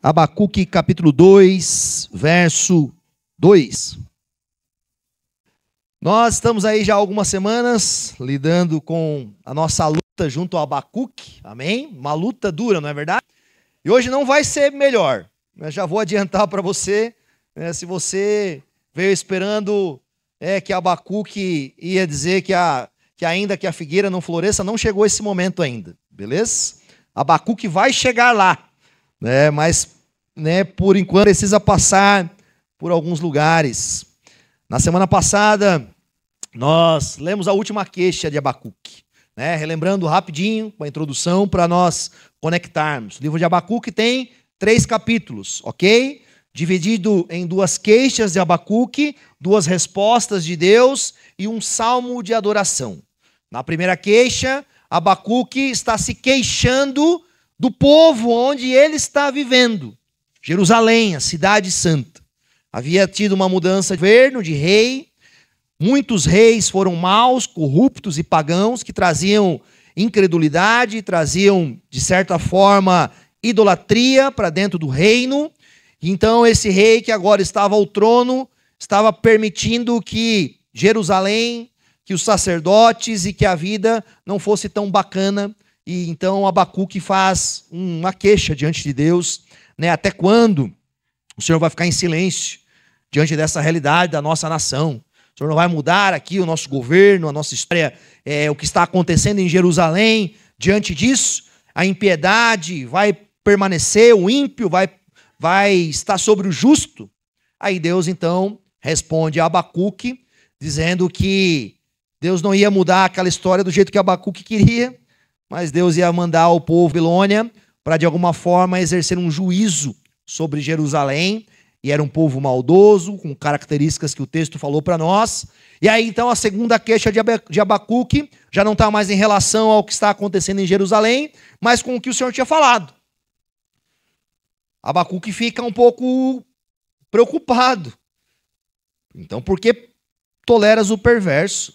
Abacuque capítulo 2, verso 2. Nós estamos aí já há algumas semanas lidando com a nossa luta junto ao Abacuque, amém? Uma luta dura, não é verdade? E hoje não vai ser melhor. Eu já vou adiantar para você, se você veio esperando que Abacuque ia dizer que ainda que a figueira não floresça, não chegou esse momento ainda, beleza? Abacuque vai chegar lá, mas por enquanto precisa passar por alguns lugares. Na semana passada, nós lemos a última queixa de Abacuque, relembrando rapidinho, com a introdução, para nós conectarmos. O livro de Abacuque tem 3 capítulos, ok? Dividido em 2 queixas de Abacuque, 2 respostas de Deus e um salmo de adoração. Na primeira queixa, Abacuque está se queixando do povo onde ele está vivendo. Jerusalém, a cidade santa. Havia tido uma mudança de governo, de rei. Muitos reis foram maus, corruptos e pagãos, que traziam incredulidade, traziam, de certa forma, idolatria para dentro do reino. Então, esse rei que agora estava ao trono, estava permitindo que Jerusalém, que os sacerdotes e que a vida não fosse tão bacana. E então Abacuque faz uma queixa diante de Deus. Até quando o Senhor vai ficar em silêncio diante dessa realidade da nossa nação? O Senhor não vai mudar aqui o nosso governo, a nossa história, o que está acontecendo em Jerusalém? Diante disso, a impiedade vai permanecer, o ímpio vai estar sobre o justo? Aí Deus então responde a Abacuque, dizendo que Deus não ia mudar aquela história do jeito que Abacuque queria, mas Deus ia mandar o povo Babilônia para de alguma forma exercer um juízo sobre Jerusalém, e era um povo maldoso, com características que o texto falou para nós. E aí então a segunda queixa de Abacuque já não está mais em relação ao que está acontecendo em Jerusalém, mas com o que o Senhor tinha falado. Abacuque fica um pouco preocupado. Então, por que toleras o perverso?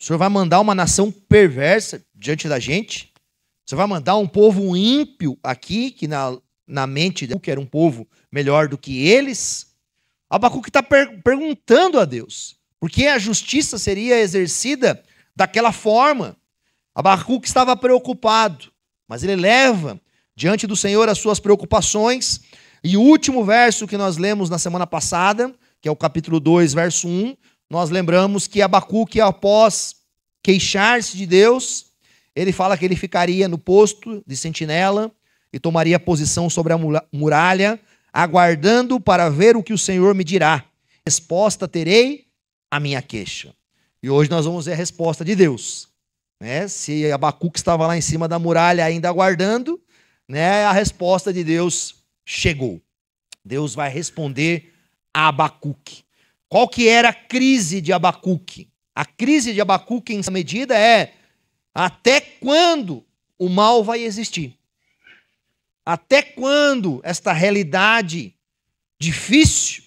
O Senhor vai mandar uma nação perversa diante da gente? Você vai mandar um povo ímpio aqui, que na mente de que era um povo melhor do que eles? Abacuque está perguntando a Deus, por que a justiça seria exercida daquela forma? Abacuque estava preocupado, mas ele leva diante do Senhor as suas preocupações. E o último verso que nós lemos na semana passada, que é o capítulo 2, verso 1, nós lembramos que Abacuque, após queixar-se de Deus, ele fala que ele ficaria no posto de sentinela e tomaria posição sobre a muralha, aguardando para ver o que o Senhor me dirá. Resposta terei à minha queixa. E hoje nós vamos ver a resposta de Deus. Se Abacuque estava lá em cima da muralha ainda aguardando, a resposta de Deus chegou. Deus vai responder a Abacuque. Qual que era a crise de Abacuque? A crise de Abacuque, em essa medida, é: até quando o mal vai existir? Até quando esta realidade difícil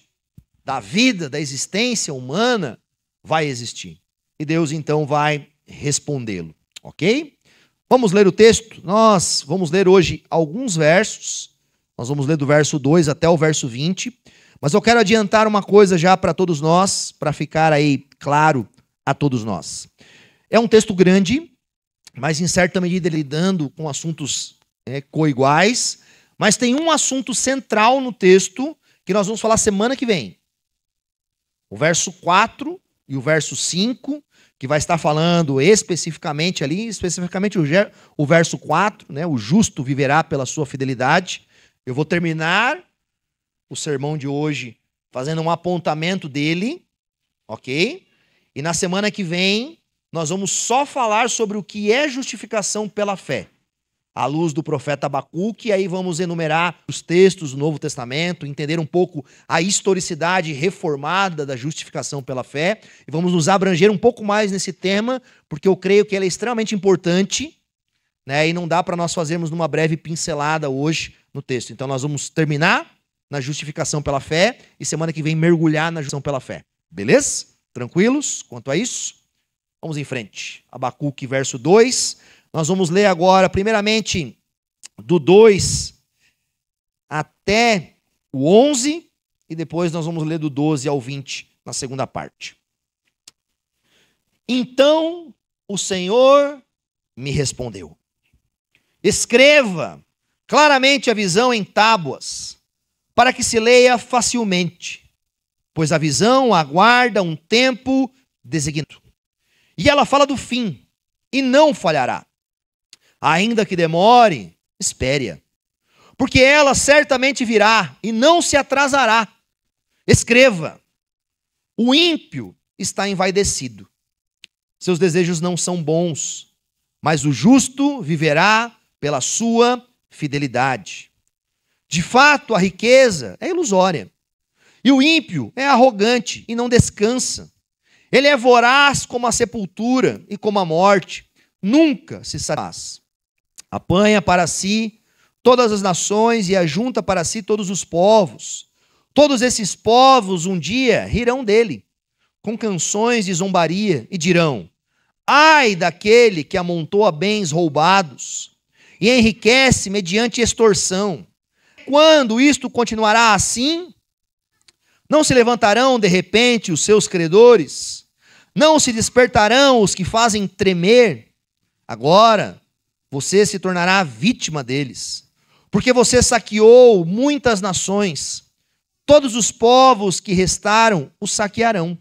da vida, da existência humana vai existir? E Deus então vai respondê-lo, ok? Vamos ler o texto? Nós vamos ler hoje alguns versos. Nós vamos ler do verso 2 até o verso 20. Mas eu quero adiantar uma coisa já para todos nós, para ficar aí claro a todos nós. É um texto grande, mas em certa medida lidando com assuntos coiguais, mas tem um assunto central no texto que nós vamos falar semana que vem. O verso 4 e o verso 5, que vai estar falando especificamente o verso 4, o justo viverá pela sua fidelidade. Eu vou terminar o sermão de hoje fazendo um apontamento dele, ok? E na semana que vem nós vamos só falar sobre o que é justificação pela fé, à luz do profeta Abacuque. E aí vamos enumerar os textos do Novo Testamento, entender um pouco a historicidade reformada da justificação pela fé, e vamos nos abranger um pouco mais nesse tema, porque eu creio que ele é extremamente importante, e não dá para nós fazermos numa breve pincelada hoje no texto. Então nós vamos terminar na justificação pela fé e semana que vem mergulhar na justificação pela fé. Beleza? Tranquilos quanto a isso? Vamos em frente. Abacuque, verso 2. Nós vamos ler agora, primeiramente, do 2 até o 11, e depois nós vamos ler do 12 ao 20, na segunda parte. Então o Senhor me respondeu: escreva claramente a visão em tábuas, para que se leia facilmente, pois a visão aguarda um tempo designado. E ela fala do fim, e não falhará. Ainda que demore, espere-a, porque ela certamente virá e não se atrasará. Escreva: o ímpio está envaidecido, seus desejos não são bons, mas o justo viverá pela sua fidelidade. De fato, a riqueza é ilusória, e o ímpio é arrogante e não descansa. Ele é voraz como a sepultura e como a morte, nunca se satisfaz. Apanha para si todas as nações e ajunta para si todos os povos. Todos esses povos um dia rirão dele, com canções de zombaria, e dirão: ai daquele que amontoa bens roubados e enriquece mediante extorsão. Quando isto continuará assim, não se levantarão de repente os seus credores? Não se despertarão os que fazem tremer? Agora você se tornará vítima deles, porque você saqueou muitas nações. Todos os povos que restaram o saquearão,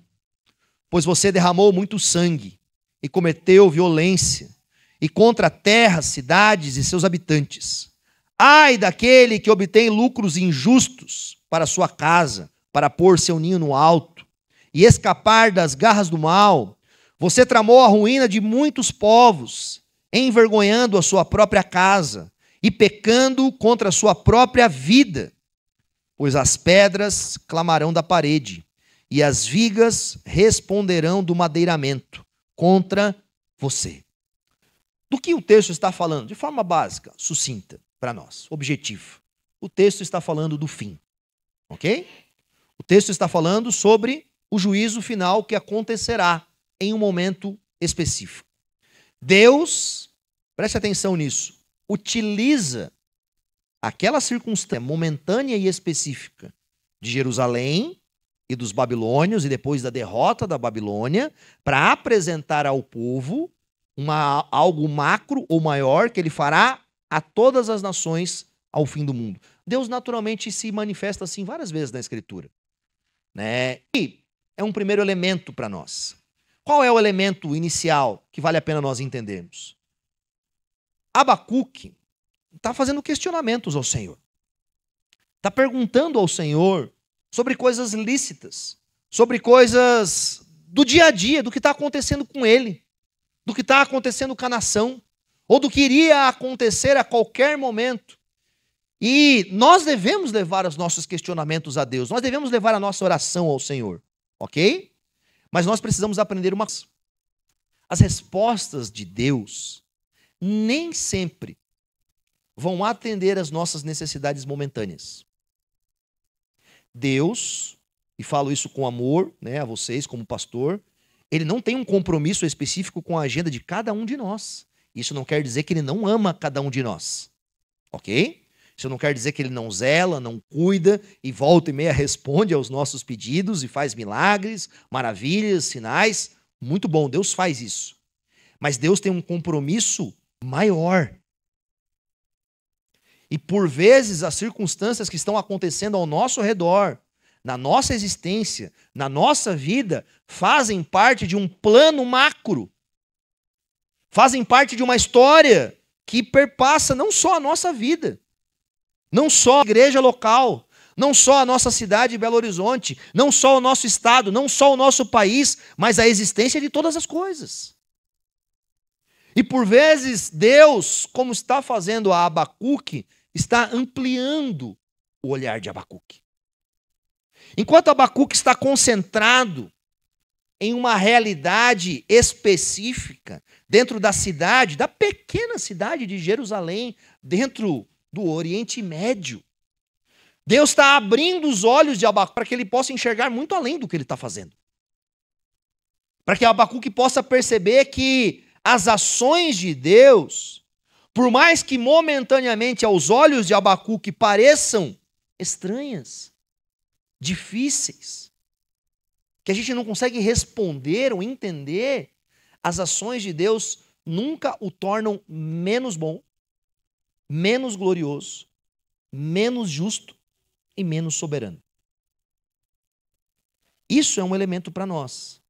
pois você derramou muito sangue e cometeu violência, e contra a terra, cidades e seus habitantes. Ai daquele que obtém lucros injustos para sua casa, para pôr seu ninho no alto e escapar das garras do mal. Você tramou a ruína de muitos povos, envergonhando a sua própria casa e pecando contra a sua própria vida. Pois as pedras clamarão da parede e as vigas responderão do madeiramento contra você. Do que o texto está falando? De forma básica, sucinta para nós, objetivo. O texto está falando do fim, ok? O texto está falando sobre o juízo final que acontecerá em um momento específico. Deus, preste atenção nisso, utiliza aquela circunstância momentânea e específica de Jerusalém e dos babilônios e depois da derrota da Babilônia para apresentar ao povo algo macro ou maior que ele fará a todas as nações ao fim do mundo. Deus naturalmente se manifesta assim várias vezes na Escritura, né? E é um primeiro elemento para nós. Qual é o elemento inicial que vale a pena nós entendermos? Abacuque está fazendo questionamentos ao Senhor. Está perguntando ao Senhor sobre coisas lícitas, sobre coisas do dia a dia, do que está acontecendo com ele, do que está acontecendo com a nação, ou do que iria acontecer a qualquer momento. E nós devemos levar os nossos questionamentos a Deus, nós devemos levar a nossa oração ao Senhor, ok? Mas nós precisamos aprender uma coisa. As respostas de Deus nem sempre vão atender às nossas necessidades momentâneas. Deus, e falo isso com amor, né, a vocês como pastor, ele não tem um compromisso específico com a agenda de cada um de nós. Isso não quer dizer que ele não ama cada um de nós, ok? Isso não quer dizer que ele não zela, não cuida e volta e meia responde aos nossos pedidos e faz milagres, maravilhas, sinais. Muito bom, Deus faz isso. Mas Deus tem um compromisso maior. E por vezes as circunstâncias que estão acontecendo ao nosso redor, na nossa existência, na nossa vida, fazem parte de um plano macro. Fazem parte de uma história que perpassa não só a nossa vida, não só a igreja local, não só a nossa cidade de Belo Horizonte, não só o nosso estado, não só o nosso país, mas a existência de todas as coisas. E por vezes Deus, como está fazendo a Abacuque, está ampliando o olhar de Abacuque. Enquanto Abacuque está concentrado em uma realidade específica, dentro da cidade, da pequena cidade de Jerusalém, dentro do Oriente Médio, Deus está abrindo os olhos de Abacuque para que ele possa enxergar muito além do que ele está fazendo. Para que Abacuque possa perceber que as ações de Deus por mais que momentaneamente aos olhos de Abacuque pareçam estranhas, difíceis, que a gente não consegue responder ou entender, as ações de Deus nunca o tornam menos bom, menos glorioso, menos justo e menos soberano. Isso é um elemento para nós.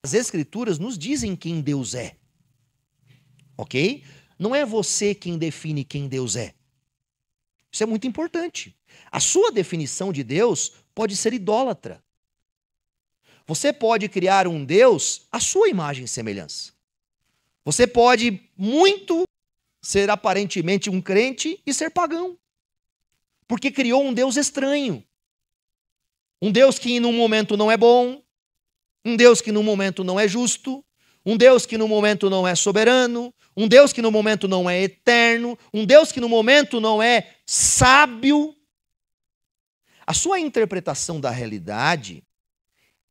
As Escrituras nos dizem quem Deus é. Ok? Não é você quem define quem Deus é. Isso é muito importante. A sua definição de Deus pode ser idólatra. Você pode criar um Deus à sua imagem e semelhança. Você pode muito ser aparentemente um crente e ser pagão. Porque criou um Deus estranho. Um Deus que num momento não é bom, um Deus que num momento não é justo, um Deus que no momento não é soberano, um Deus que no momento não é eterno, um Deus que no momento não é sábio. A sua interpretação da realidade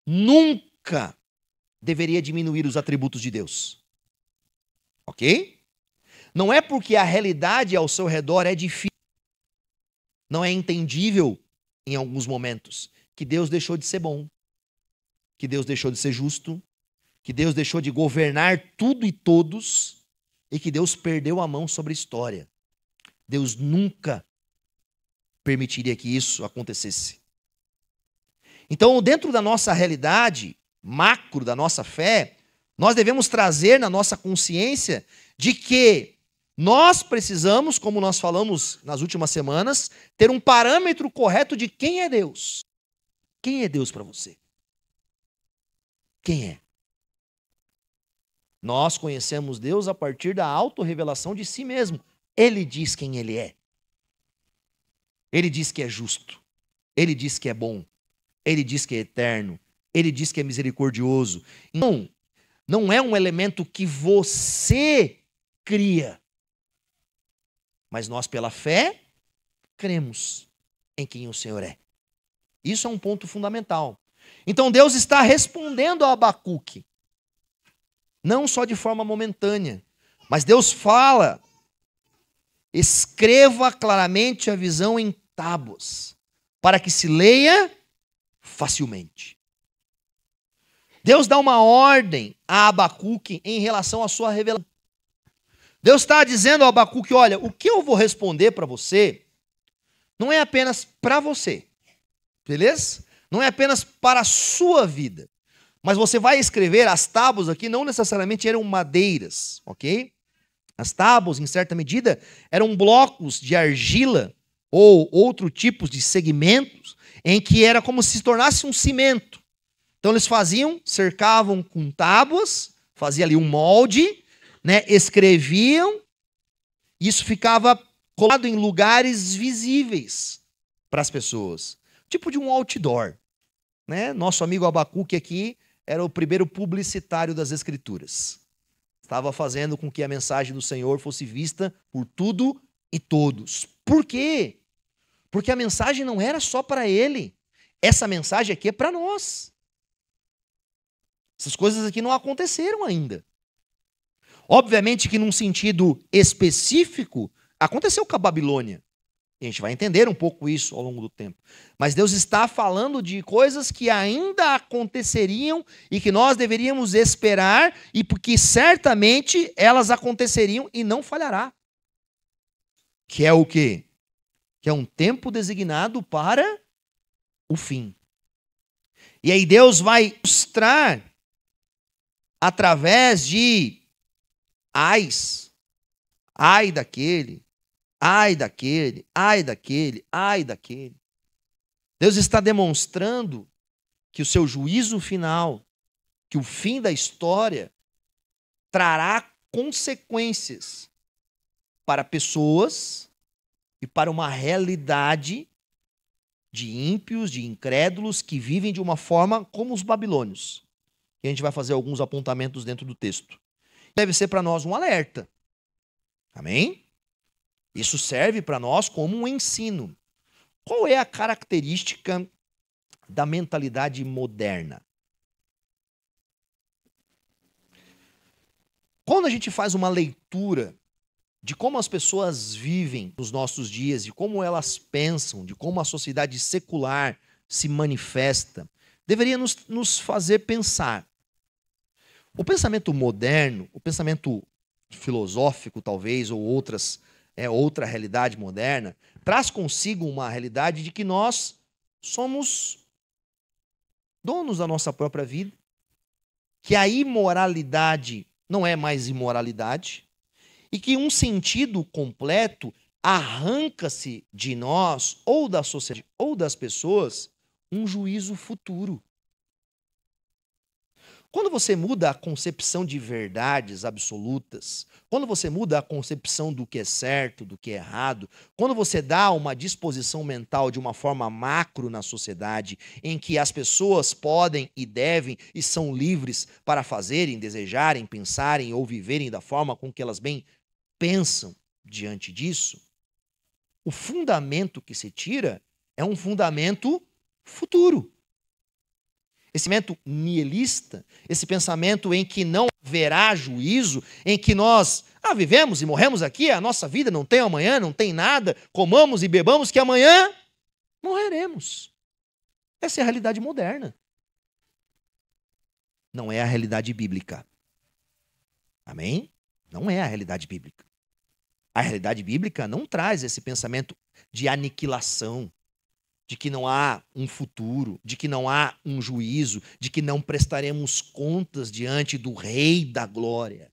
nunca deveria diminuir os atributos de Deus. Ok? Não é porque a realidade ao seu redor é difícil, não é entendível em alguns momentos, que Deus deixou de ser bom, que Deus deixou de ser justo, que Deus deixou de governar tudo e todos e que Deus perdeu a mão sobre a história. Deus nunca permitiria que isso acontecesse. Então, dentro da nossa realidade macro, da nossa fé, nós devemos trazer na nossa consciência de que nós precisamos, como nós falamos nas últimas semanas, ter um parâmetro correto de quem é Deus. Quem é Deus para você? Quem é? Nós conhecemos Deus a partir da autorrevelação de si mesmo. Ele diz quem Ele é. Ele diz que é justo. Ele diz que é bom. Ele diz que é eterno. Ele diz que é misericordioso. Então, não é um elemento que você cria. Mas nós, pela fé, cremos em quem o Senhor é. Isso é um ponto fundamental. Então Deus está respondendo a Abacuque. Não só de forma momentânea, mas Deus fala, escreva claramente a visão em tábuas, para que se leia facilmente. Deus dá uma ordem a Abacuque em relação à sua revelação. Deus está dizendo a Abacuque, olha, o que eu vou responder para você não é apenas para você, beleza? Não é apenas para a sua vida. Mas você vai escrever, as tábuas aqui não necessariamente eram madeiras, ok? As tábuas, em certa medida, eram blocos de argila ou outro tipo de segmentos em que era como se tornasse um cimento. Então eles faziam, cercavam com tábuas, fazia ali um molde, né? Escreviam, isso ficava colado em lugares visíveis para as pessoas. Tipo de um outdoor, né? Nosso amigo Abacuque aqui era o primeiro publicitário das Escrituras. Estava fazendo com que a mensagem do Senhor fosse vista por tudo e todos. Por quê? Porque a mensagem não era só para ele. Essa mensagem aqui é para nós. Essas coisas aqui não aconteceram ainda. Obviamente que num sentido específico, aconteceu com a Babilônia. A gente vai entender um pouco isso ao longo do tempo. Mas Deus está falando de coisas que ainda aconteceriam e que nós deveríamos esperar e porque certamente elas aconteceriam e não falhará. Que é o quê? Que é um tempo designado para o fim. E aí Deus vai mostrar através de ai daquele, ai daquele, ai daquele, ai daquele. Deus está demonstrando que o seu juízo final, que o fim da história, trará consequências para pessoas e para uma realidade de ímpios, de incrédulos, que vivem de uma forma como os babilônios. E a gente vai fazer alguns apontamentos dentro do texto. Deve ser para nós um alerta. Amém? Isso serve para nós como um ensino. Qual é a característica da mentalidade moderna? Quando a gente faz uma leitura de como as pessoas vivem nos nossos dias, de como elas pensam, de como a sociedade secular se manifesta, deveria nos fazer pensar. O pensamento moderno, o pensamento filosófico, talvez, ou outra realidade moderna, traz consigo uma realidade de que nós somos donos da nossa própria vida, que a imoralidade não é mais imoralidade, e que um sentido completo arranca-se de nós, ou da sociedade, ou das pessoas, um juízo futuro. Quando você muda a concepção de verdades absolutas, quando você muda a concepção do que é certo, do que é errado, quando você dá uma disposição mental de uma forma macro na sociedade, em que as pessoas podem e devem e são livres para fazerem, desejarem, pensarem ou viverem da forma com que elas bem pensam diante disso, o fundamento que se tira é um fundamento futuro. Esse pensamento nihilista, esse pensamento em que não haverá juízo, em que nós vivemos e morremos aqui, a nossa vida não tem amanhã, não tem nada, comamos e bebamos que amanhã morreremos. Essa é a realidade moderna. Não é a realidade bíblica. Amém? Não é a realidade bíblica. A realidade bíblica não traz esse pensamento de aniquilação, de que não há um futuro, de que não há um juízo, de que não prestaremos contas diante do Rei da Glória.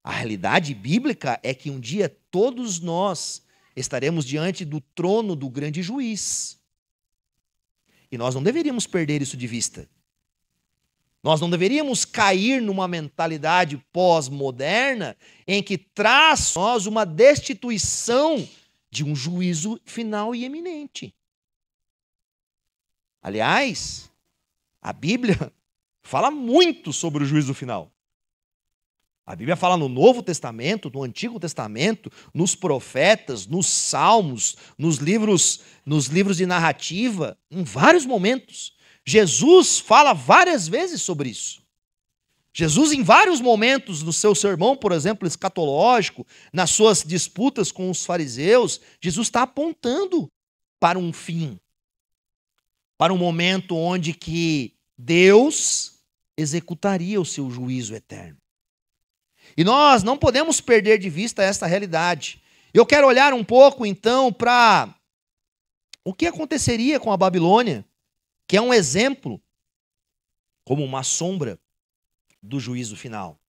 A realidade bíblica é que um dia todos nós estaremos diante do trono do grande juiz. E nós não deveríamos perder isso de vista. Nós não deveríamos cair numa mentalidade pós-moderna em que traz a nós uma destituição de um juízo final e eminente. Aliás, a Bíblia fala muito sobre o juízo final. A Bíblia fala no Novo Testamento, no Antigo Testamento, nos profetas, nos salmos, nos livros de narrativa, em vários momentos. Jesus fala várias vezes sobre isso. Jesus, em vários momentos, no seu sermão, por exemplo, escatológico, nas suas disputas com os fariseus, Jesus está apontando para um fim, para um momento onde que Deus executaria o seu juízo eterno. E nós não podemos perder de vista essa realidade. Eu quero olhar um pouco, então, para o que aconteceria com a Babilônia, que é um exemplo, como uma sombra, do juízo final.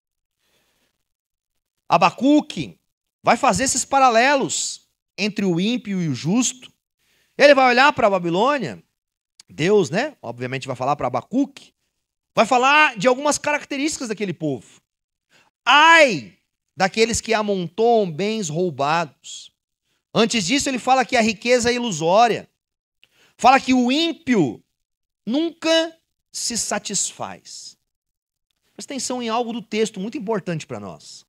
Abacuque vai fazer esses paralelos entre o ímpio e o justo. Ele vai olhar para a Babilônia, Deus, obviamente vai falar para Abacuque, vai falar de algumas características daquele povo. Ai daqueles que amontoam bens roubados. Antes disso, ele fala que a riqueza é ilusória. Fala que o ímpio nunca se satisfaz. Presta atenção em algo do texto muito importante para nós.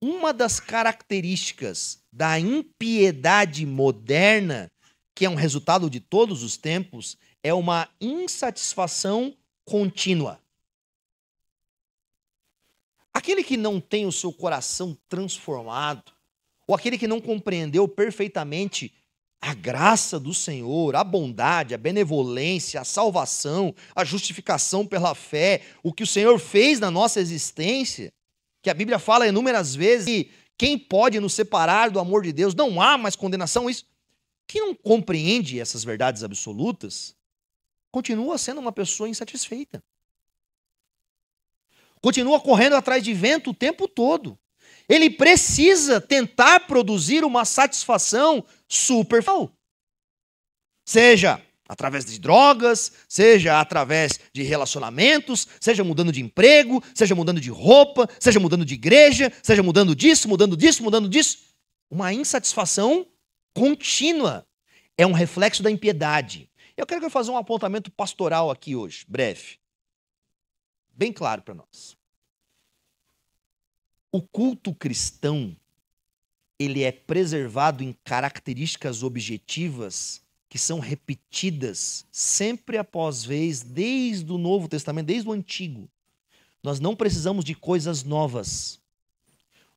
Uma das características da impiedade moderna, que é um resultado de todos os tempos, é uma insatisfação contínua. Aquele que não tem o seu coração transformado, ou aquele que não compreendeu perfeitamente a graça do Senhor, a bondade, a benevolência, a salvação, a justificação pela fé, o que o Senhor fez na nossa existência, que a Bíblia fala inúmeras vezes, que quem pode nos separar do amor de Deus, não há mais condenação, isso. Quem não compreende essas verdades absolutas, continua sendo uma pessoa insatisfeita. Continua correndo atrás de vento o tempo todo. Ele precisa tentar produzir uma satisfação superficial. Seja através de drogas, seja através de relacionamentos, seja mudando de emprego, seja mudando de roupa, seja mudando de igreja, seja mudando disso, mudando disso, mudando disso. Uma insatisfação contínua. É um reflexo da impiedade. Eu quero fazer um apontamento pastoral aqui hoje, breve. Bem claro para nós. O culto cristão, ele é preservado em características objetivas que são repetidas sempre após vez, desde o Novo Testamento, desde o Antigo. Nós não precisamos de coisas novas.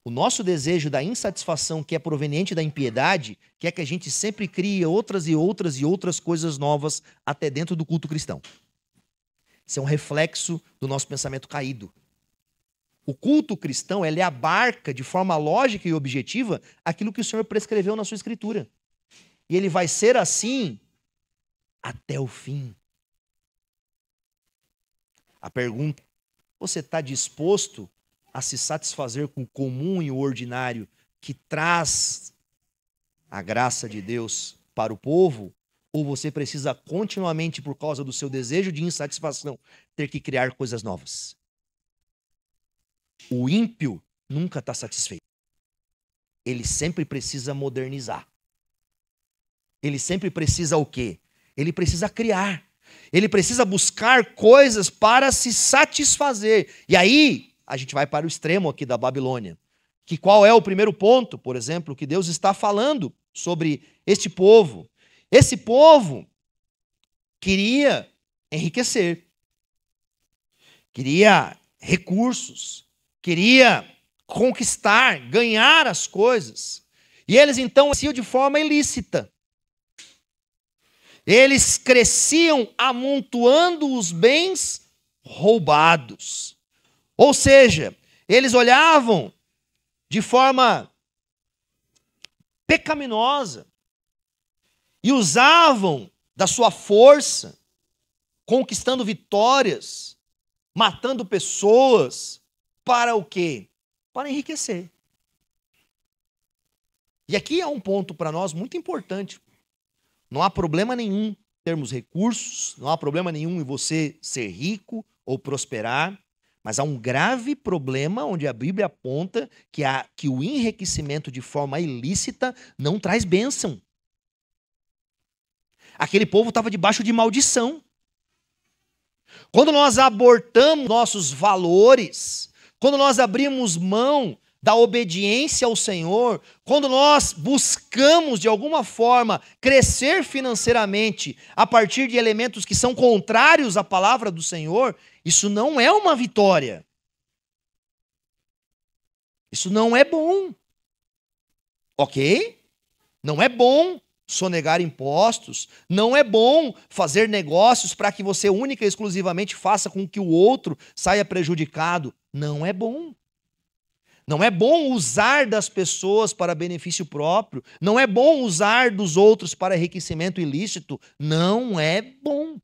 O nosso desejo da insatisfação, que é proveniente da impiedade, quer que a gente sempre crie outras e outras e outras coisas novas até dentro do culto cristão. Isso é um reflexo do nosso pensamento caído. O culto cristão, ele abarca de forma lógica e objetiva aquilo que o Senhor prescreveu na sua Escritura. E ele vai ser assim até o fim. A pergunta: você está disposto a se satisfazer com o comum e o ordinário que traz a graça de Deus para o povo? Ou você precisa continuamente, por causa do seu desejo de insatisfação, ter que criar coisas novas? O ímpio nunca está satisfeito. Ele sempre precisa modernizar. Ele sempre precisa o quê? Ele precisa criar. Ele precisa buscar coisas para se satisfazer. E aí, a gente vai para o extremo aqui da Babilônia. Que qual é o primeiro ponto, por exemplo, que Deus está falando sobre este povo? Esse povo queria enriquecer. Queria recursos. Queria conquistar, ganhar as coisas. E eles então cresciam de forma ilícita. Eles cresciam amontoando os bens roubados. Ou seja, eles olhavam de forma pecaminosa e usavam da sua força, conquistando vitórias, matando pessoas, para o quê? Para enriquecer. E aqui é um ponto para nós muito importante. Não há problema nenhum em termos recursos, não há problema nenhum em você ser rico ou prosperar, mas há um grave problema onde a Bíblia aponta que o enriquecimento de forma ilícita não traz bênção. Aquele povo estava debaixo de maldição. Quando nós abortamos nossos valores, quando nós abrimos mão da obediência ao Senhor, quando nós buscamos de alguma forma crescer financeiramente a partir de elementos que são contrários à palavra do Senhor, isso não é uma vitória. Isso não é bom. Ok? Não é bom sonegar impostos, não é bom fazer negócios para que você única e exclusivamente faça com que o outro saia prejudicado. Não é bom. Não é bom usar das pessoas para benefício próprio. Não é bom usar dos outros para enriquecimento ilícito. Não é bom.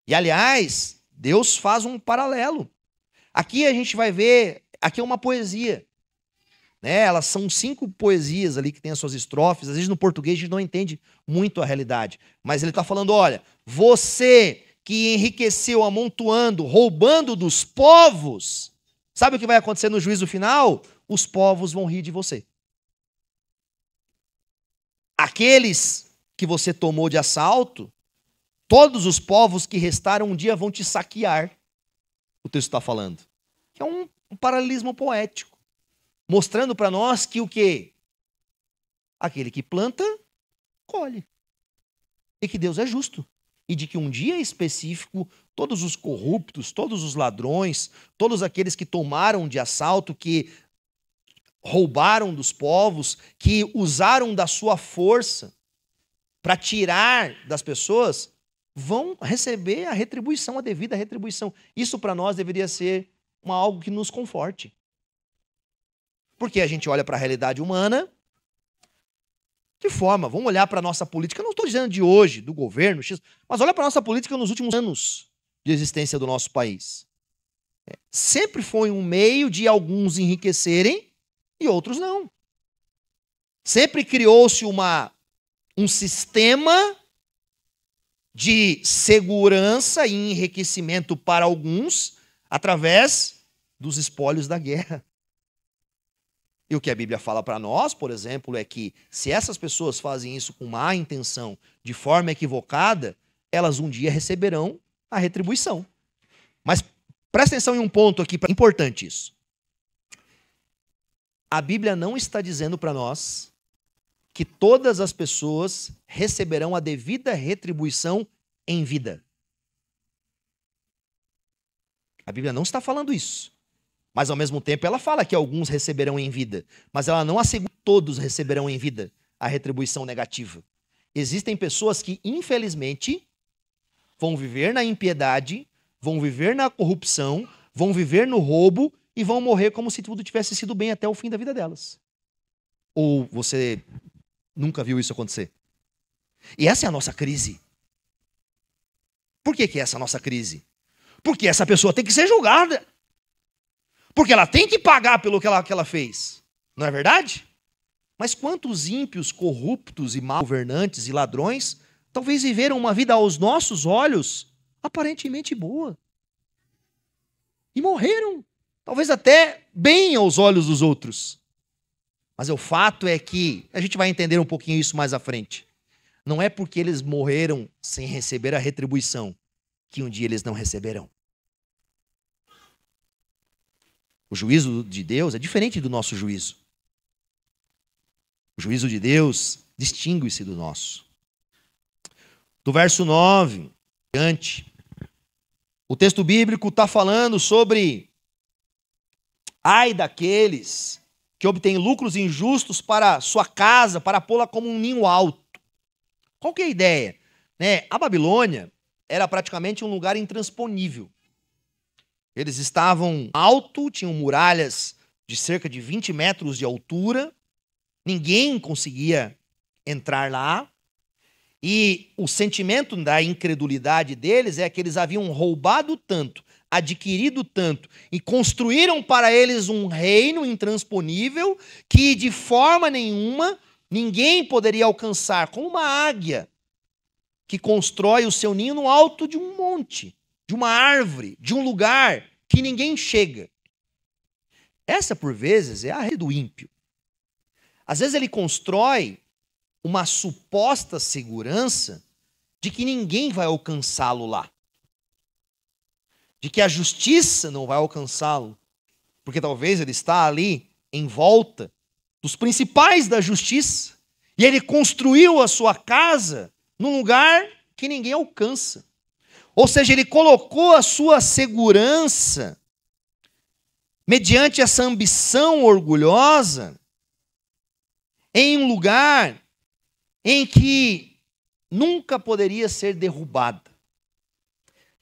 E, aliás, Deus faz um paralelo. Aqui a gente vai ver, aqui é uma poesia. Né? Elas são 5 poesias ali que tem as suas estrofes. Às vezes no português a gente não entende muito a realidade. Mas ele está falando, olha, você que enriqueceu amontoando, roubando dos povos... Sabe o que vai acontecer no juízo final? Os povos vão rir de você. Aqueles que você tomou de assalto, todos os povos que restaram um dia vão te saquear. O texto está falando. É um paralelismo poético. Mostrando para nós que o quê? Aquele que planta, colhe. E que Deus é justo. E de que um dia específico, todos os corruptos, todos os ladrões, todos aqueles que tomaram de assalto, que roubaram dos povos, que usaram da sua força para tirar das pessoas, vão receber a retribuição, a devida retribuição. Isso para nós deveria ser algo que nos conforte. Porque a gente olha para a realidade humana. Que forma? Vamos olhar para a nossa política. Eu não estou dizendo de hoje, do governo, mas olha para a nossa política nos últimos anos de existência do nosso país. Sempre foi um meio de alguns enriquecerem e outros não. Sempre criou-se um sistema de segurança e enriquecimento para alguns através dos espólios da guerra. E o que a Bíblia fala para nós, por exemplo, é que se essas pessoas fazem isso com má intenção, de forma equivocada, elas um dia receberão a retribuição. Mas presta atenção em um ponto aqui, importante isso. A Bíblia não está dizendo para nós que todas as pessoas receberão a devida retribuição em vida. A Bíblia não está falando isso. Mas ao mesmo tempo ela fala que alguns receberão em vida, mas ela não assegura que todos receberão em vida a retribuição negativa. Existem pessoas que, infelizmente, vão viver na impiedade, vão viver na corrupção, vão viver no roubo e vão morrer como se tudo tivesse sido bem até o fim da vida delas. Ou você nunca viu isso acontecer? E essa é a nossa crise. Por que é essa a nossa crise? Porque essa pessoa tem que ser julgada. Porque ela tem que pagar pelo que ela fez. Não é verdade? Mas quantos ímpios, corruptos e mal governantes e ladrões talvez viveram uma vida aos nossos olhos aparentemente boa. E morreram. Talvez até bem aos olhos dos outros. Mas o fato é que, a gente vai entender um pouquinho isso mais à frente. Não é porque eles morreram sem receber a retribuição que um dia eles não receberão. O juízo de Deus é diferente do nosso juízo. O juízo de Deus distingue-se do nosso. Do verso 9 diante, o texto bíblico está falando sobre ai daqueles que obtêm lucros injustos para sua casa, para pô-la como um ninho alto. Qual que é a ideia? A Babilônia era praticamente um lugar intransponível. Eles estavam alto, tinham muralhas de cerca de 20 metros de altura, ninguém conseguia entrar lá, e o sentimento da incredulidade deles é que eles haviam roubado tanto, adquirido tanto, e construíram para eles um reino intransponível que de forma nenhuma ninguém poderia alcançar, como uma águia que constrói o seu ninho no alto de um monte, de uma árvore, de um lugar que ninguém chega. Essa, por vezes, é a rede do ímpio. Às vezes ele constrói uma suposta segurança de que ninguém vai alcançá-lo lá. De que a justiça não vai alcançá-lo. Porque talvez ele está ali em volta dos principais da justiça. E ele construiu a sua casa num lugar que ninguém alcança. Ou seja, ele colocou a sua segurança mediante essa ambição orgulhosa em um lugar em que nunca poderia ser derrubada.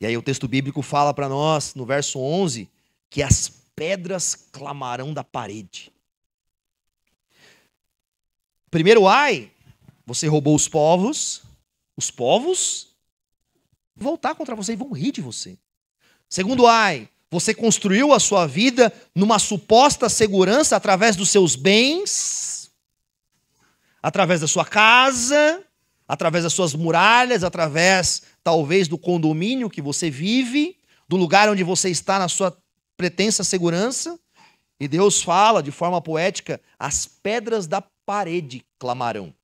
E aí o texto bíblico fala para nós, no verso 11, que as pedras clamarão da parede. Primeiro, ai, você roubou os povos vão voltar contra você e vão rir de você. Segundo, ai, você construiu a sua vida numa suposta segurança através dos seus bens, através da sua casa, através das suas muralhas, através, talvez, do condomínio que você vive, do lugar onde você está na sua pretensa segurança. E Deus fala de forma poética, as pedras da parede clamarão.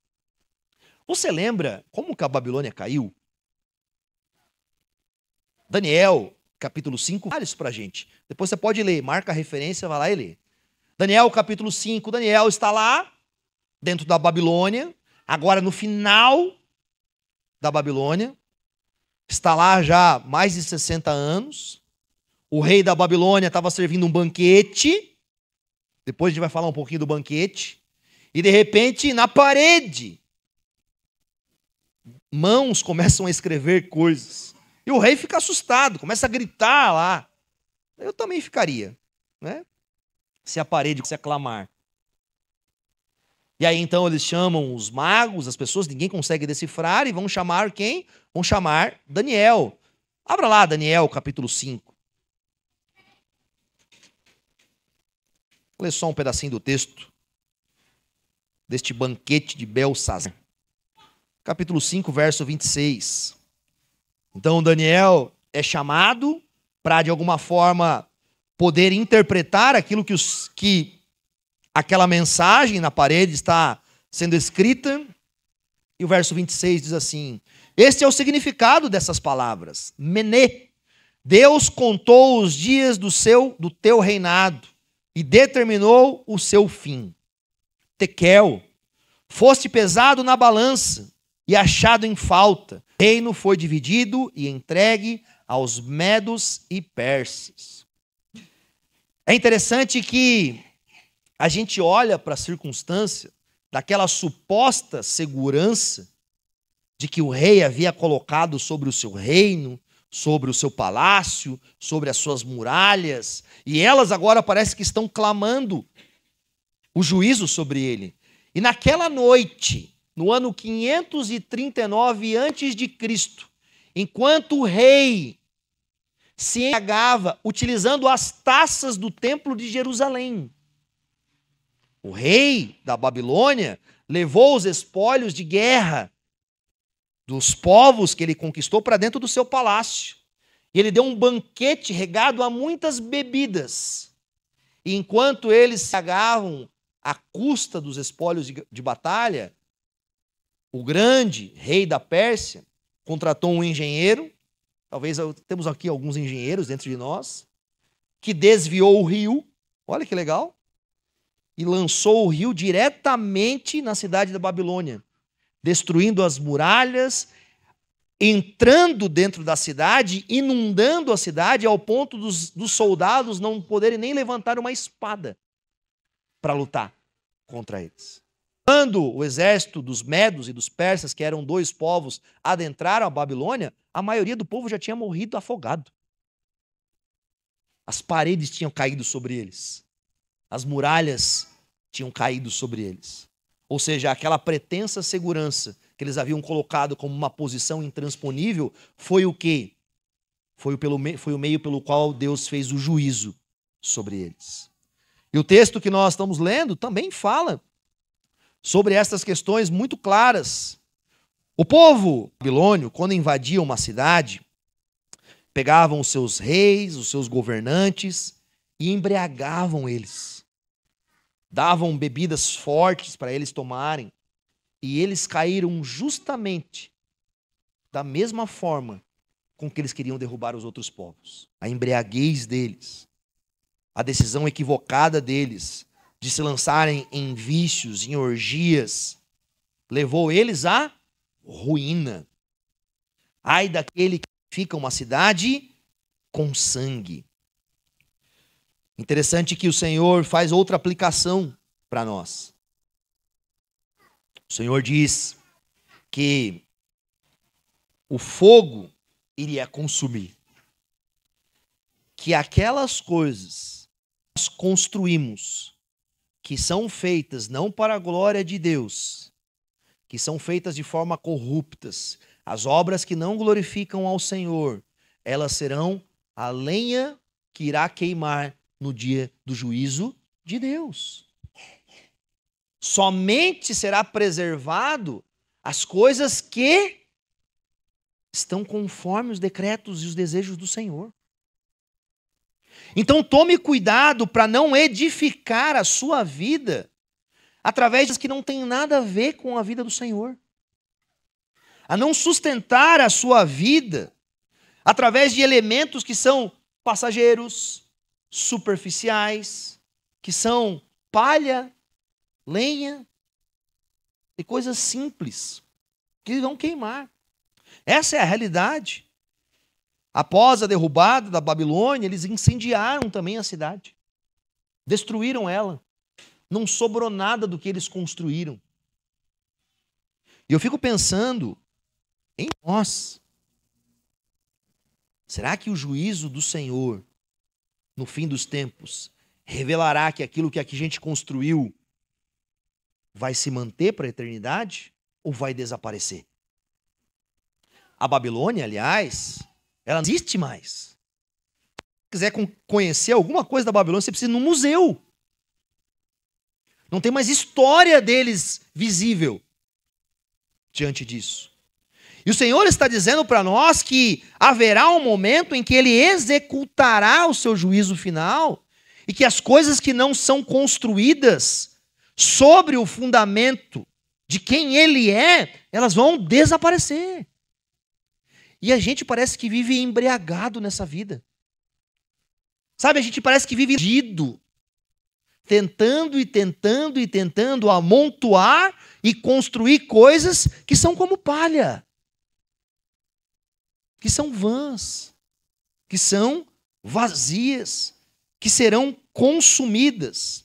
Você lembra como que a Babilônia caiu? Daniel, capítulo 5, fala isso pra gente. Depois você pode ler, marca a referência, vai lá e lê. Daniel, capítulo 5, Daniel está lá, dentro da Babilônia, agora no final da Babilônia, está lá já há mais de 60 anos, o rei da Babilônia estava servindo um banquete, depois a gente vai falar um pouquinho do banquete, e de repente, na parede, mãos começam a escrever coisas, e o rei fica assustado, começa a gritar lá. Eu também ficaria, né? Se a parede começa a clamar. E aí então eles chamam os magos, as pessoas, ninguém consegue decifrar, e vão chamar quem? Vão chamar Daniel. Abra lá Daniel, capítulo 5. Vou ler só um pedacinho do texto deste banquete de Belsazar. Capítulo 5, verso 26. Então Daniel é chamado para, de alguma forma, poder interpretar aquilo que aquela mensagem na parede está sendo escrita. E o verso 26 diz assim: este é o significado dessas palavras. Mené, Deus contou os dias do teu reinado e determinou o seu fim. Tekel, foste pesado na balança e achado em falta. O reino foi dividido e entregue aos medos e persas. É interessante que a gente olha para a circunstância daquela suposta segurança de que o rei havia colocado sobre o seu reino, sobre o seu palácio, sobre as suas muralhas, e elas agora parece que estão clamando o juízo sobre ele. E naquela noite, no ano 539 a.C., enquanto o rei se embriagava utilizando as taças do templo de Jerusalém, o rei da Babilônia levou os espólios de guerra dos povos que ele conquistou para dentro do seu palácio. E ele deu um banquete regado a muitas bebidas. E enquanto eles se agavam à custa dos espólios de batalha, o grande rei da Pérsia contratou um engenheiro, talvez temos aqui alguns engenheiros dentro de nós, que desviou o rio, olha que legal, e lançou o rio diretamente na cidade da Babilônia, destruindo as muralhas, entrando dentro da cidade, inundando a cidade ao ponto dos soldados não poderem nem levantar uma espada para lutar contra eles. Quando o exército dos medos e dos persas, que eram dois povos, adentraram a Babilônia, a maioria do povo já tinha morrido afogado. As paredes tinham caído sobre eles. As muralhas tinham caído sobre eles. Ou seja, aquela pretensa segurança que eles haviam colocado como uma posição intransponível foi o quê? Foi o meio pelo qual Deus fez o juízo sobre eles. E o texto que nós estamos lendo também fala sobre estas questões muito claras. O povo babilônio, quando invadia uma cidade, pegavam os seus reis, os seus governantes e embriagavam eles. Davam bebidas fortes para eles tomarem. E eles caíram justamente da mesma forma com que eles queriam derrubar os outros povos. A embriaguez deles, a decisão equivocada deles de se lançarem em vícios, em orgias, levou eles à ruína. Ai daquele que fica uma cidade com sangue. Interessante que o Senhor faz outra aplicação para nós. O Senhor diz que o fogo iria consumir. Que aquelas coisas que nós construímos, que são feitas não para a glória de Deus, que são feitas de forma corruptas, as obras que não glorificam ao Senhor, elas serão a lenha que irá queimar no dia do juízo de Deus. Somente será preservado as coisas que estão conforme os decretos e os desejos do Senhor. Então tome cuidado para não edificar a sua vida através das que não tem nada a ver com a vida do Senhor. A não sustentar a sua vida através de elementos que são passageiros, superficiais, que são palha, lenha e coisas simples que vão queimar. Essa é a realidade. Após a derrubada da Babilônia, eles incendiaram também a cidade. Destruíram ela. Não sobrou nada do que eles construíram. E eu fico pensando em nós. Será que o juízo do Senhor, no fim dos tempos, revelará que aquilo que aqui a gente construiu vai se manter para a eternidade ou vai desaparecer? A Babilônia, aliás, ela não existe mais. Se quiser conhecer alguma coisa da Babilônia, você precisa ir num museu. Não tem mais história deles visível diante disso. E o Senhor está dizendo para nós que haverá um momento em que Ele executará o seu juízo final e que as coisas que não são construídas sobre o fundamento de quem Ele é, elas vão desaparecer. E a gente parece que vive embriagado nessa vida. Sabe, a gente parece que vive iludido, tentando amontoar e construir coisas que são como palha, que são vãs, que são vazias, que serão consumidas.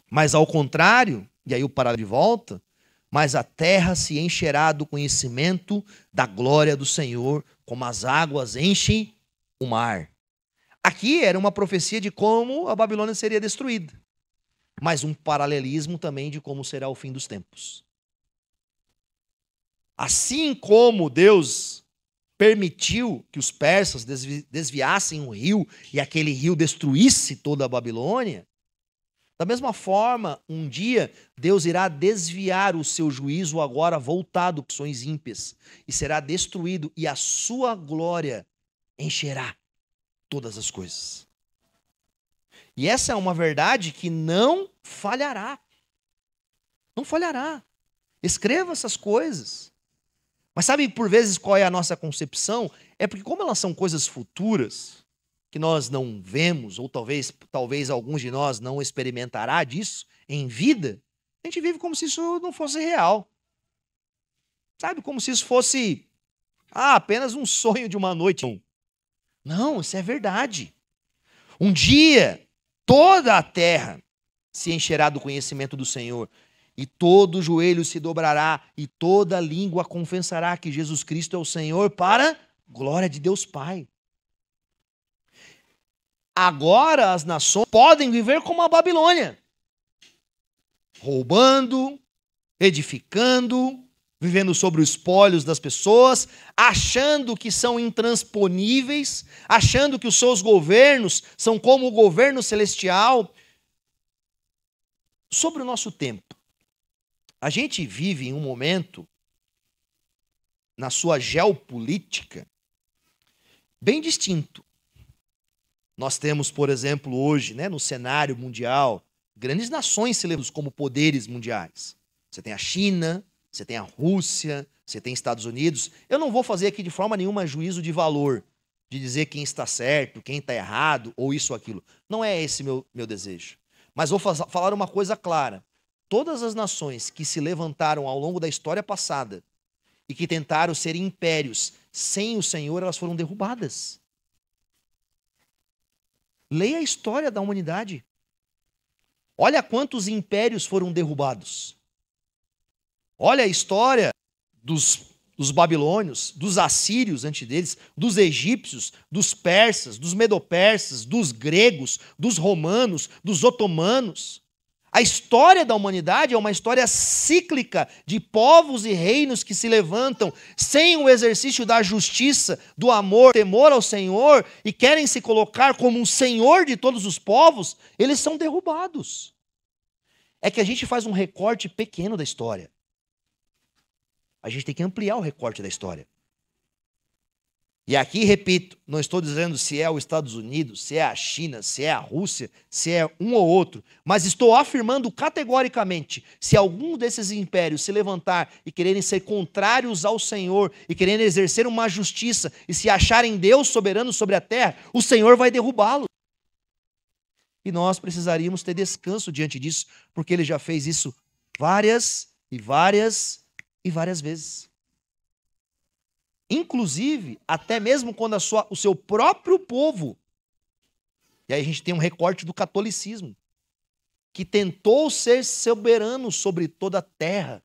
Mas ao contrário, e aí o parágrafo de volta, mas a terra se encherá do conhecimento da glória do Senhor, como as águas enchem o mar. Aqui era uma profecia de como a Babilônia seria destruída, mas um paralelismo também de como será o fim dos tempos. Assim como Deus permitiu que os persas desviassem o rio e aquele rio destruísse toda a Babilônia, da mesma forma, um dia, Deus irá desviar o seu juízo agora voltado para ações ímpias e será destruído e a sua glória encherá todas as coisas. E essa é uma verdade que não falhará. Não falhará. Escreva essas coisas. Mas sabe, por vezes, qual é a nossa concepção? É porque como elas são coisas futuras, que nós não vemos, ou talvez alguns de nós não experimentará disso em vida, a gente vive como se isso não fosse real. Sabe, como se isso fosse apenas um sonho de uma noite. Não, isso é verdade. Um dia, toda a terra se encherá do conhecimento do Senhor, e todo joelho se dobrará, e toda língua confessará que Jesus Cristo é o Senhor, para glória de Deus Pai. Agora as nações podem viver como a Babilônia, roubando, edificando, vivendo sobre os espólios das pessoas, achando que são intransponíveis, achando que os seus governos são como o governo celestial. Sobre o nosso tempo, a gente vive em um momento, na sua geopolítica, bem distinto. Nós temos, por exemplo, hoje, no cenário mundial, grandes nações celebradas como poderes mundiais. Você tem a China, você tem a Rússia, você tem Estados Unidos. Eu não vou fazer aqui de forma nenhuma juízo de valor, de dizer quem está certo, quem está errado, ou isso ou aquilo. Não é esse meu desejo. Mas vou falar uma coisa clara. Todas as nações que se levantaram ao longo da história passada e que tentaram ser impérios sem o Senhor, elas foram derrubadas. Leia a história da humanidade. Olha quantos impérios foram derrubados. Olha a história dos babilônios, dos assírios antes deles, dos egípcios, dos persas, dos medopersas, dos gregos, dos romanos, dos otomanos. A história da humanidade é uma história cíclica de povos e reinos que se levantam sem o exercício da justiça, do amor, temor ao Senhor e querem se colocar como um senhor de todos os povos, eles são derrubados. É que a gente faz um recorte pequeno da história. A gente tem que ampliar o recorte da história. E aqui, repito, não estou dizendo se é os Estados Unidos, se é a China, se é a Rússia, se é um ou outro, mas estou afirmando categoricamente, se algum desses impérios se levantar e quererem ser contrários ao Senhor e quererem exercer uma justiça e se acharem Deus soberano sobre a terra, o Senhor vai derrubá-los. E nós precisaríamos ter descanso diante disso, porque Ele já fez isso várias vezes. Inclusive, até mesmo quando o seu próprio povo, e aí a gente tem um recorte do catolicismo, que tentou ser soberano sobre toda a terra,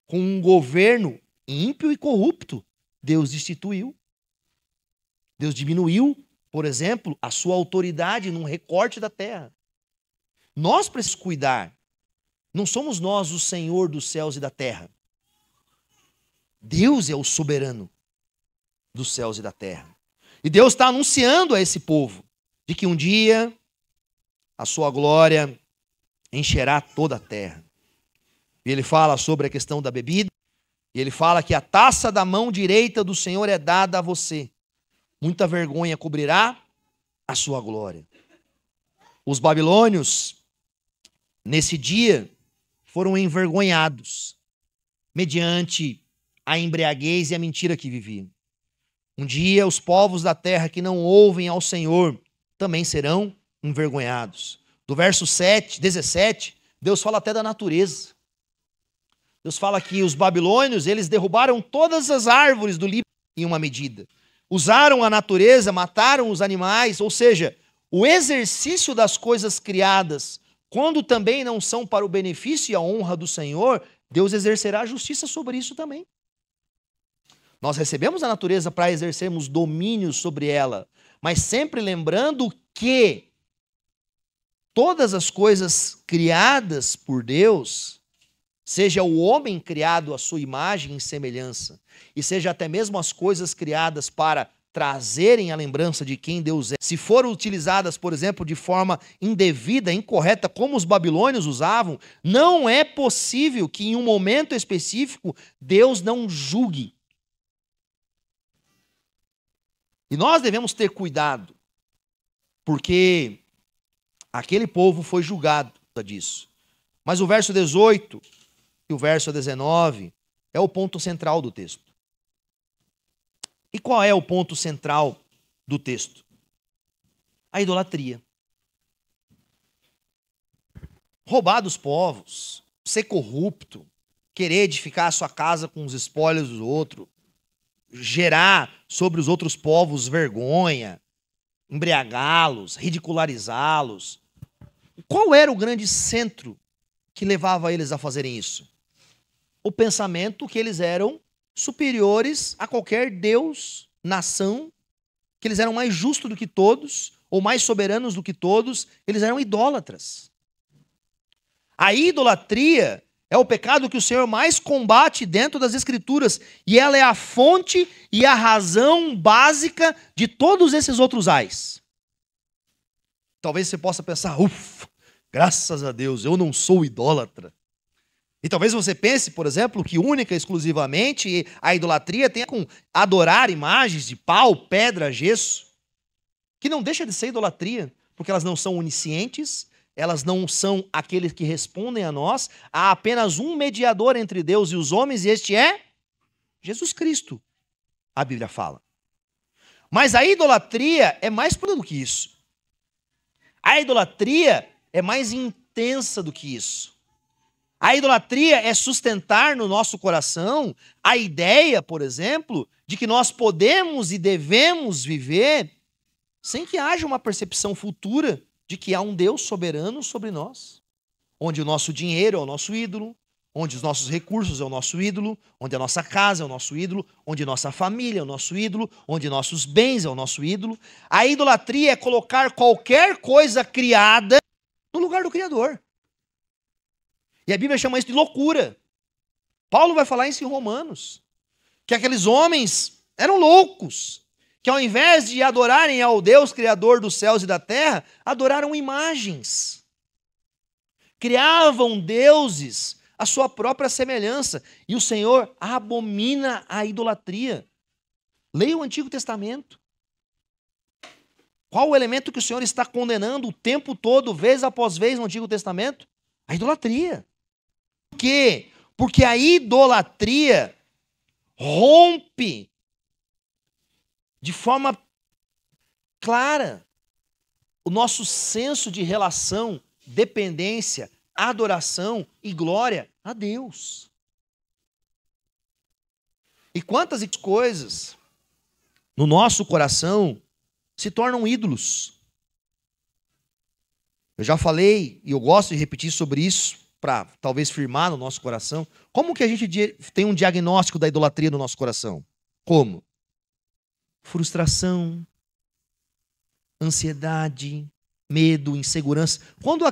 com um governo ímpio e corrupto, Deus destituiu. Deus diminuiu, por exemplo, a sua autoridade num recorte da terra. Nós precisamos cuidar. Não somos nós o Senhor dos céus e da terra. Deus é o soberano dos céus e da terra. E Deus está anunciando a esse povo de que um dia a sua glória encherá toda a terra. E ele fala sobre a questão da bebida, e ele fala que a taça da mão direita do Senhor é dada a você. Muita vergonha cobrirá a sua glória. Os babilônios, nesse dia, foram envergonhados, mediante a embriaguez e a mentira que viviam. Um dia, os povos da terra que não ouvem ao Senhor também serão envergonhados. Do verso 17, Deus fala até da natureza. Deus fala que os babilônios, eles derrubaram todas as árvores do Líbano em uma medida. Usaram a natureza, mataram os animais, ou seja, o exercício das coisas criadas, quando também não são para o benefício e a honra do Senhor, Deus exercerá justiça sobre isso também. Nós recebemos a natureza para exercermos domínio sobre ela, mas sempre lembrando que todas as coisas criadas por Deus, seja o homem criado à sua imagem e semelhança, e seja até mesmo as coisas criadas para trazerem a lembrança de quem Deus é, se foram utilizadas, por exemplo, de forma indevida, incorreta, como os babilônios usavam, não é possível que em um momento específico Deus não julgue. E nós devemos ter cuidado, porque aquele povo foi julgado disso. Mas o verso 18 e o verso 19 é o ponto central do texto. E qual é o ponto central do texto? A idolatria. Roubar dos povos, ser corrupto, querer edificar a sua casa com os espólios do outro, gerar sobre os outros povos vergonha, embriagá-los, ridicularizá-los. Qual era o grande centro que levava eles a fazerem isso? O pensamento que eles eram superiores a qualquer deus, nação, que eles eram mais justos do que todos, ou mais soberanos do que todos, eles eram idólatras. A idolatria é o pecado que o Senhor mais combate dentro das Escrituras, e ela é a fonte e a razão básica de todos esses outros ais. Talvez você possa pensar, ufa, graças a Deus, eu não sou idólatra. E talvez você pense, por exemplo, que única e exclusivamente a idolatria tem com adorar imagens de pau, pedra, gesso, que não deixa de ser idolatria, porque elas não são oniscientes, elas não são aqueles que respondem a nós. Há apenas um mediador entre Deus e os homens, e este é Jesus Cristo, a Bíblia fala. Mas a idolatria é mais profundo do que isso. A idolatria é mais intensa do que isso. A idolatria é sustentar no nosso coração a ideia, por exemplo, de que nós podemos e devemos viver sem que haja uma percepção futura de que há um Deus soberano sobre nós, onde o nosso dinheiro é o nosso ídolo, onde os nossos recursos é o nosso ídolo, onde a nossa casa é o nosso ídolo, onde nossa família é o nosso ídolo, onde nossos bens é o nosso ídolo. A idolatria é colocar qualquer coisa criada no lugar do Criador. E a Bíblia chama isso de loucura. Paulo vai falar isso em Romanos, que aqueles homens eram loucos, que ao invés de adorarem ao Deus Criador dos céus e da terra, adoraram imagens. Criavam deuses à sua própria semelhança. E o Senhor abomina a idolatria. Leia o Antigo Testamento. Qual o elemento que o Senhor está condenando o tempo todo, vez após vez no Antigo Testamento? A idolatria. Por quê? Porque a idolatria rompe de forma clara o nosso senso de relação, dependência, adoração e glória a Deus. E quantas coisas no nosso coração se tornam ídolos. Eu já falei, e eu gosto de repetir sobre isso, para talvez firmar no nosso coração. Como que a gente tem um diagnóstico da idolatria no nosso coração? Como? Frustração, ansiedade, medo, insegurança. Quando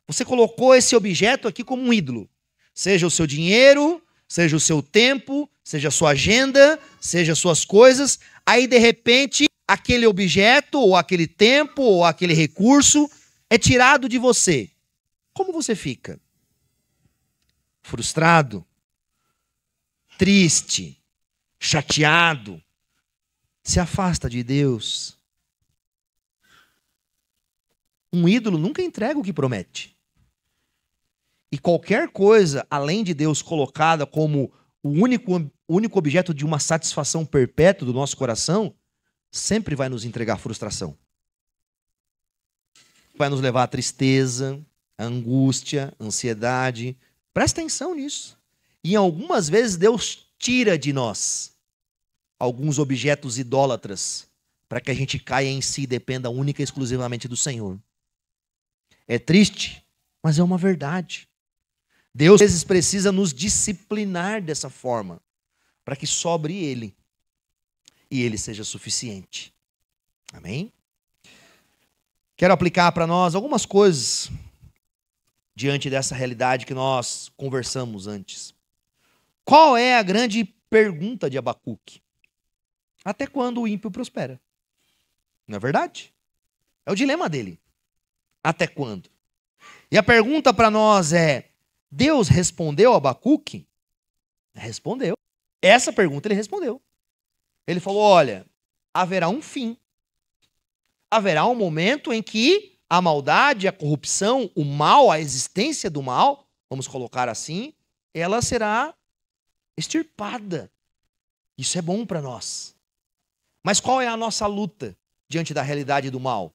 você colocou esse objeto aqui como um ídolo, seja o seu dinheiro, seja o seu tempo, seja a sua agenda, seja as suas coisas, aí de repente aquele objeto, ou aquele tempo, ou aquele recurso é tirado de você. Como você fica? Frustrado, triste, chateado, se afasta de Deus. Um ídolo nunca entrega o que promete. E qualquer coisa, além de Deus, colocada como o único objeto de uma satisfação perpétua do nosso coração, sempre vai nos entregar frustração. Vai nos levar à tristeza, à angústia, à ansiedade. Presta atenção nisso. E algumas vezes Deus tira de nós alguns objetos idólatras para que a gente caia em si e dependa única e exclusivamente do Senhor. É triste, mas é uma verdade. Deus, às vezes, precisa nos disciplinar dessa forma, para que sobre Ele e Ele seja suficiente. Amém? Quero aplicar para nós algumas coisas diante dessa realidade que nós conversamos antes. Qual é a grande pergunta de Abacuque? Até quando o ímpio prospera? Não é verdade? É o dilema dele. Até quando? E a pergunta para nós é: Deus respondeu a Abacuque? Respondeu. Essa pergunta ele respondeu. Ele falou: olha, haverá um fim. Haverá um momento em que a maldade, a corrupção, o mal, a existência do mal, vamos colocar assim, ela será extirpada. Isso é bom para nós. Mas qual é a nossa luta diante da realidade do mal?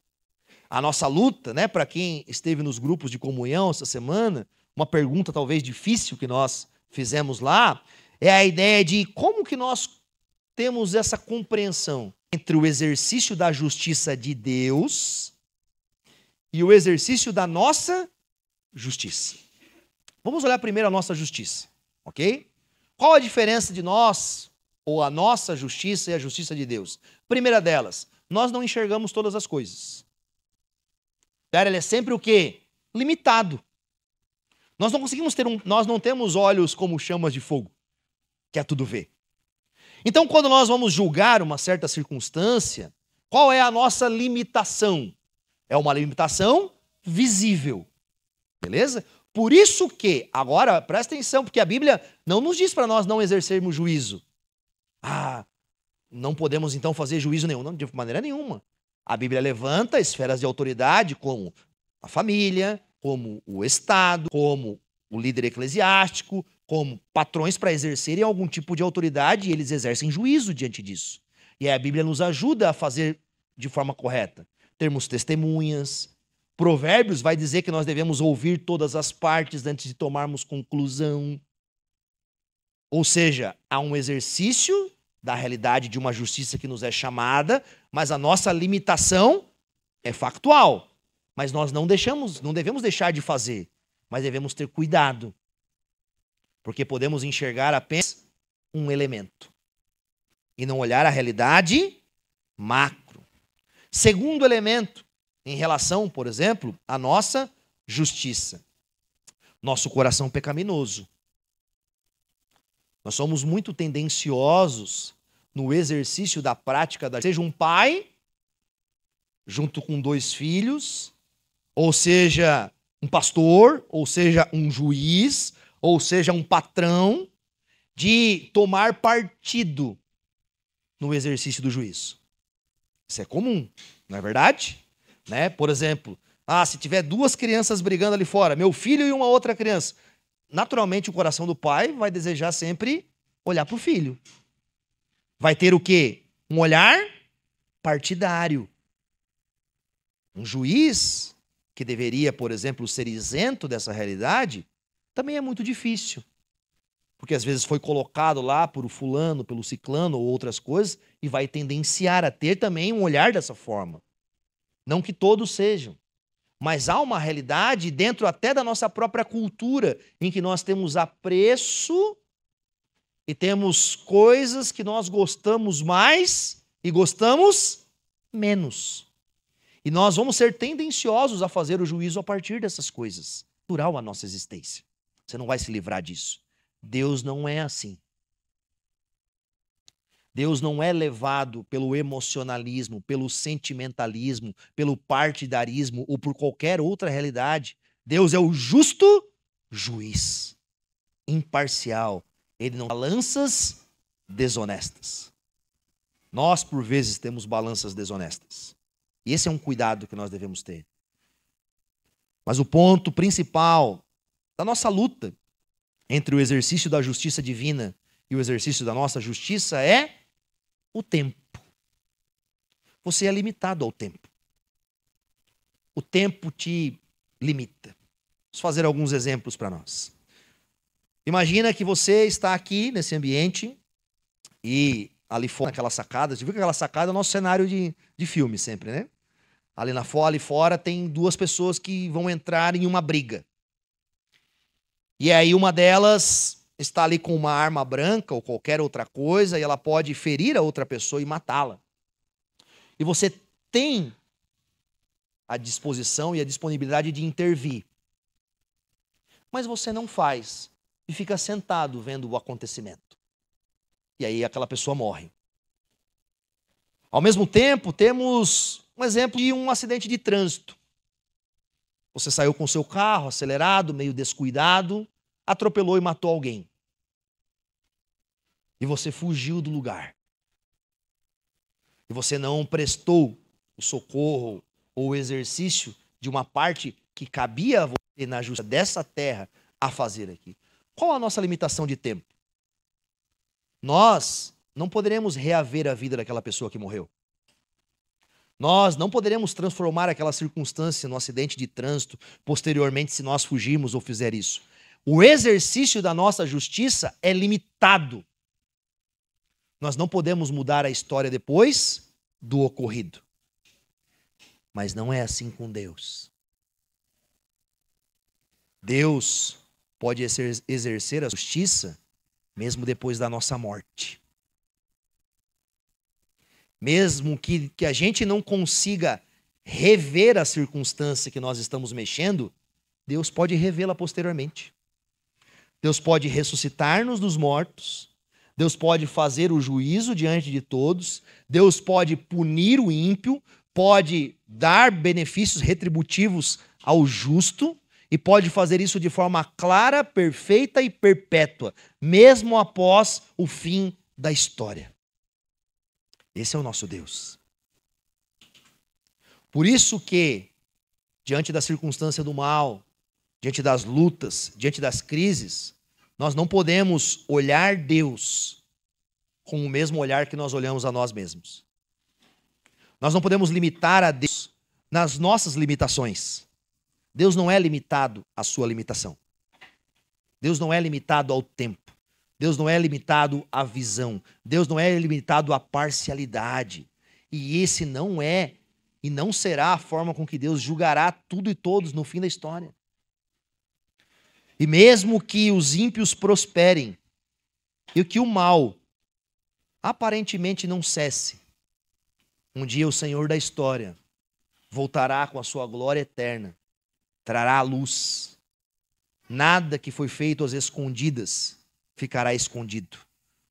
A nossa luta, né, para quem esteve nos grupos de comunhão essa semana, uma pergunta talvez difícil que nós fizemos lá, é a ideia de como que nós temos essa compreensão entre o exercício da justiça de Deus e o exercício da nossa justiça. Vamos olhar primeiro a nossa justiça, ok? Qual a diferença de nós, ou a nossa justiça e a justiça de Deus? Primeira delas, nós não enxergamos todas as coisas. Ele é sempre o quê? Limitado. Nós não conseguimos nós não temos olhos como chamas de fogo, que é tudo ver. Então, quando nós vamos julgar uma certa circunstância, qual é a nossa limitação? É uma limitação visível. Beleza? Por isso que, agora, presta atenção, porque a Bíblia não nos diz para nós não exercermos juízo. Não podemos então fazer juízo nenhum. Não, de maneira nenhuma. A Bíblia levanta esferas de autoridade como a família, como o Estado, como o líder eclesiástico, como patrões para exercerem algum tipo de autoridade, e eles exercem juízo diante disso. E aí a Bíblia nos ajuda a fazer de forma correta. Termos testemunhas. Provérbios vai dizer que nós devemos ouvir todas as partes antes de tomarmos conclusão. Ou seja, há um exercício da realidade de uma justiça que nos é chamada, mas a nossa limitação é factual. Mas nós não devemos deixar de fazer, mas devemos ter cuidado. Porque podemos enxergar apenas um elemento e não olhar a realidade macro. Segundo elemento, em relação, por exemplo, à nossa justiça. Nosso coração pecaminoso. Nós somos muito tendenciosos no exercício da prática da... Seja um pai, junto com 2 filhos, ou seja um pastor, ou seja um juiz, ou seja um patrão, de tomar partido no exercício do juízo. Isso é comum, não é verdade? Né? Por exemplo, se tiver 2 crianças brigando ali fora, meu filho e uma outra criança, naturalmente o coração do pai vai desejar sempre olhar para o filho. Vai ter o quê? Um olhar partidário. Um juiz que deveria, por exemplo, ser isento dessa realidade, também é muito difícil. Porque às vezes foi colocado lá por fulano, pelo ciclano ou outras coisas, e vai tendenciar a ter também um olhar dessa forma. Não que todos sejam. Mas há uma realidade dentro até da nossa própria cultura, em que nós temos apreço e temos coisas que nós gostamos mais e gostamos menos. E nós vamos ser tendenciosos a fazer o juízo a partir dessas coisas. Natural a nossa existência. Você não vai se livrar disso. Deus não é assim. Deus não é levado pelo emocionalismo, pelo sentimentalismo, pelo partidarismo ou por qualquer outra realidade. Deus é o justo juiz, imparcial. Ele não tem balanças desonestas. Nós, por vezes, temos balanças desonestas. E esse é um cuidado que nós devemos ter. Mas o ponto principal da nossa luta entre o exercício da justiça divina e o exercício da nossa justiça é o tempo. Você é limitado ao tempo. O tempo te limita. Vamos fazer alguns exemplos para nós. Imagina que você está aqui nesse ambiente e ali fora, naquela sacada. Você viu que aquela sacada é o nosso cenário de filme sempre, né? Ali fora tem duas pessoas que vão entrar em uma briga. E aí uma delas está ali com uma arma branca ou qualquer outra coisa e ela pode ferir a outra pessoa e matá-la. E você tem a disposição e a disponibilidade de intervir. Mas você não faz e fica sentado vendo o acontecimento. E aí aquela pessoa morre. Ao mesmo tempo, temos um exemplo de um acidente de trânsito. Você saiu com seu carro acelerado, meio descuidado, atropelou e matou alguém. E você fugiu do lugar. E você não prestou o socorro ou o exercício de uma parte que cabia a você na justiça dessa terra a fazer aqui. Qual a nossa limitação de tempo? Nós não poderemos reaver a vida daquela pessoa que morreu. Nós não poderemos transformar aquela circunstância no acidente de trânsito posteriormente se nós fugirmos ou fizer isso. O exercício da nossa justiça é limitado. Nós não podemos mudar a história depois do ocorrido. Mas não é assim com Deus. Deus pode exercer a justiça mesmo depois da nossa morte. Mesmo que a gente não consiga rever a circunstância que nós estamos mexendo, Deus pode revê-la posteriormente. Deus pode ressuscitar-nos dos mortos. Deus pode fazer o juízo diante de todos. Deus pode punir o ímpio, pode dar benefícios retributivos ao justo e pode fazer isso de forma clara, perfeita e perpétua, mesmo após o fim da história. Esse é o nosso Deus. Por isso que, diante da circunstância do mal, diante das lutas, diante das crises, nós não podemos olhar Deus com o mesmo olhar que nós olhamos a nós mesmos. Nós não podemos limitar a Deus nas nossas limitações. Deus não é limitado à sua limitação. Deus não é limitado ao tempo. Deus não é limitado à visão. Deus não é limitado à parcialidade. E esse não é e não será a forma com que Deus julgará tudo e todos no fim da história. E mesmo que os ímpios prosperem e que o mal aparentemente não cesse, um dia o Senhor da história voltará com a sua glória eterna, trará a luz. Nada que foi feito às escondidas ficará escondido.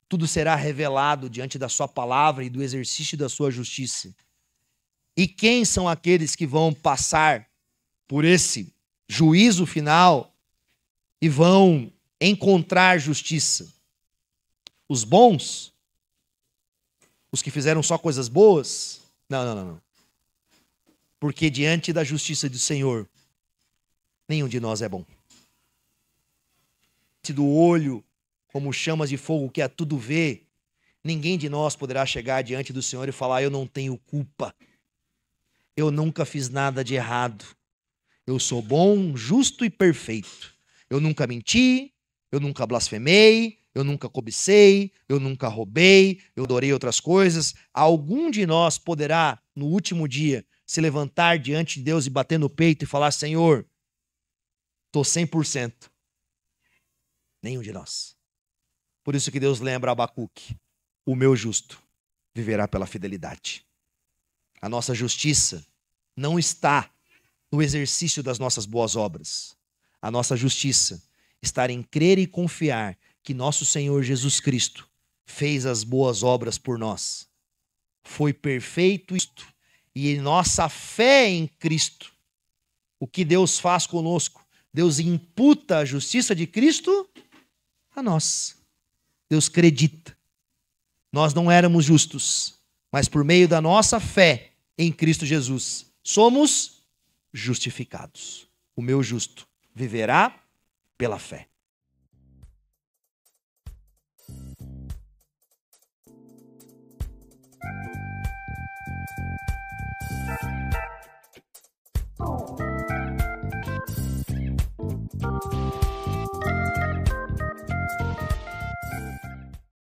Tudo será revelado diante da sua palavra e do exercício da sua justiça. E quem são aqueles que vão passar por esse juízo final e vão encontrar justiça? Os bons? Os que fizeram só coisas boas? Não. Porque diante da justiça do Senhor, nenhum de nós é bom. Diante do olho como chamas de fogo que a tudo vê, ninguém de nós poderá chegar diante do Senhor e falar: eu não tenho culpa, eu nunca fiz nada de errado, eu sou bom, justo e perfeito, eu nunca menti, eu nunca blasfemei, eu nunca cobicei, eu nunca roubei, eu adorei outras coisas. Algum de nós poderá, no último dia, se levantar diante de Deus e bater no peito e falar: Senhor, estou 100%. Nenhum de nós. Por isso que Deus lembra a Abacuque: o meu justo viverá pela fidelidade. A nossa justiça não está no exercício das nossas boas obras. A nossa justiça está em crer e confiar que nosso Senhor Jesus Cristo fez as boas obras por nós. Foi perfeito isto. E em nossa fé em Cristo, o que Deus faz conosco? Deus imputa a justiça de Cristo a nós. Deus acredita. Nós não éramos justos, mas por meio da nossa fé em Cristo Jesus, somos justificados. O meu justo viverá pela fé.